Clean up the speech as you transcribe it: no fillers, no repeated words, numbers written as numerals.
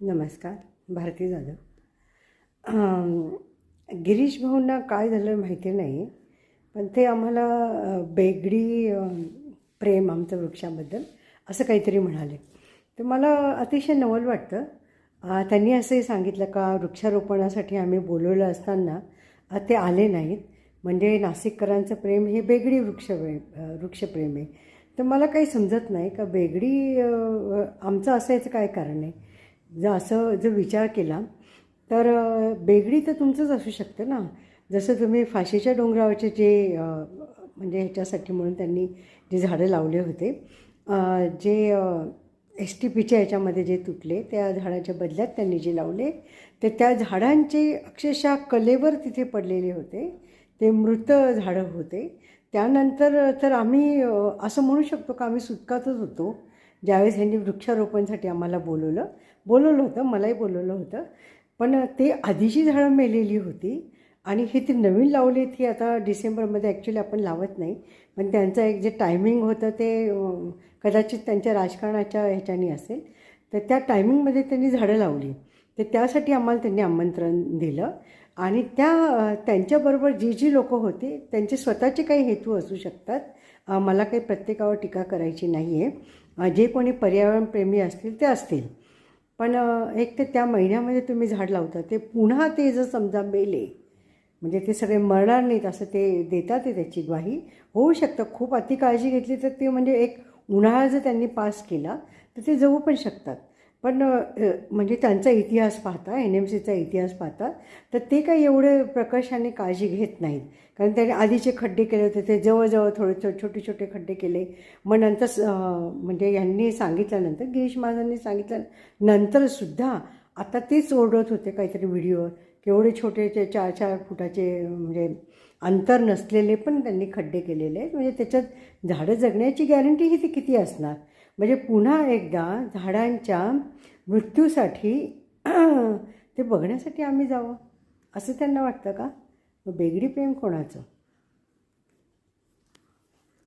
नमस्कार. भारती जाधव. गिरीश भाऊंना काय झालं माहिती नाही, पण ते आम्हाला बेगडी प्रेम आमचं वृक्षाबद्दल असं काहीतरी म्हणाले. तर मला अतिशय नवल वाटतं. त्यांनी असंही सांगितलं का वृक्षारोपणासाठी आम्ही बोलवलं असताना ते आले नाहीत. म्हणजे नाशिककरांचं प्रेम हे बेगडी वृक्षप्रेम आहे. तर मला काही समजत नाही का बेगडी आमचं असायचं काय कारण आहे. जर विचार केला तर बेगडी तर तुमचंच असू शकतं ना. जसं तुम्ही फाशीच्या डोंगरावरचे जे म्हणजे ह्याच्यासाठी म्हणून त्यांनी जे झाडं लावले होते, जे एस टी पीच्या ह्याच्यामध्ये जे तुटले त्या झाडाच्या बदल्यात त्यांनी जे लावले, ते त्या झाडांचे अक्षरशः कलेवर तिथे पडलेले होते. ते मृत झाडं होते. त्यानंतर तर आम्ही असं म्हणू शकतो का आम्ही सुटकातच होतो ज्यावेळेस ह्यांनी वृक्षारोपणसाठी आम्हाला बोलवलं होतं. मलाही बोलवलं होतं. पण ते आधीची झाडं मेलेली होती आणि हे ते नवीन लावलेत ही आता डिसेंबरमध्ये ॲक्च्युली आपण लावत नाही. पण त्यांचं एक जे टायमिंग होतं ते कदाचित त्यांच्या राजकारणाच्या ह्याच्याने असेल. तर त्या टायमिंगमध्ये त्यांनी झाडं लावली. तर त्यासाठी आम्हाला त्यांनी आमंत्रण दिलं आणि त्यांच्याबरोबर जी लोकं होती त्यांचे स्वतःचे काही हेतू असू शकतात. मला काही प्रत्येकावर टीका करायची नाही आहे. जे कोणी पर्यावरणप्रेमी असतील ते असतील. पण एक तर त्या महिन्यामध्ये तुम्ही झाड लावता, ते पुन्हा ते जर समजा मेले म्हणजे ते सगळे मरणार नाहीत असं ते देतात ते त्याची ग्वाही. होऊ शकतं खूप अति काळजी घेतली तर ते म्हणजे एक उन्हाळा जर त्यांनी पास केला तर ते जगू पण शकतात. पण म्हणजे त्यांचा इतिहास पाहता, NMCचा इतिहास पाहता तर ते काही एवढे प्रकर्षाने काळजी घेत नाहीत. कारण त्याने आधीचे खड्डे केले होते ते जवळजवळ थोडे छोटे छोटे खड्डे केले. मग नंतर म्हणजे यांनी सांगितल्यानंतर गिरीश महाराजांनी सांगितल्यानंतरसुद्धा आता तेच ओरडत होते काहीतरी व्हिडिओवर की एवढे छोटे 4-4 फुटाचे म्हणजे अंतर नसलेले पण त्यांनी खड्डे केलेले आहेत. म्हणजे त्याच्यात झाडं जगण्याची गॅरंटी ही ती किती असणार. म्हणजे पुन्हा एकदा झाडांच्या मृत्यूसाठी ते बघण्यासाठी आम्ही जावं असं त्यांना वाटतं का. बेगडी प्रेम कोणाचं.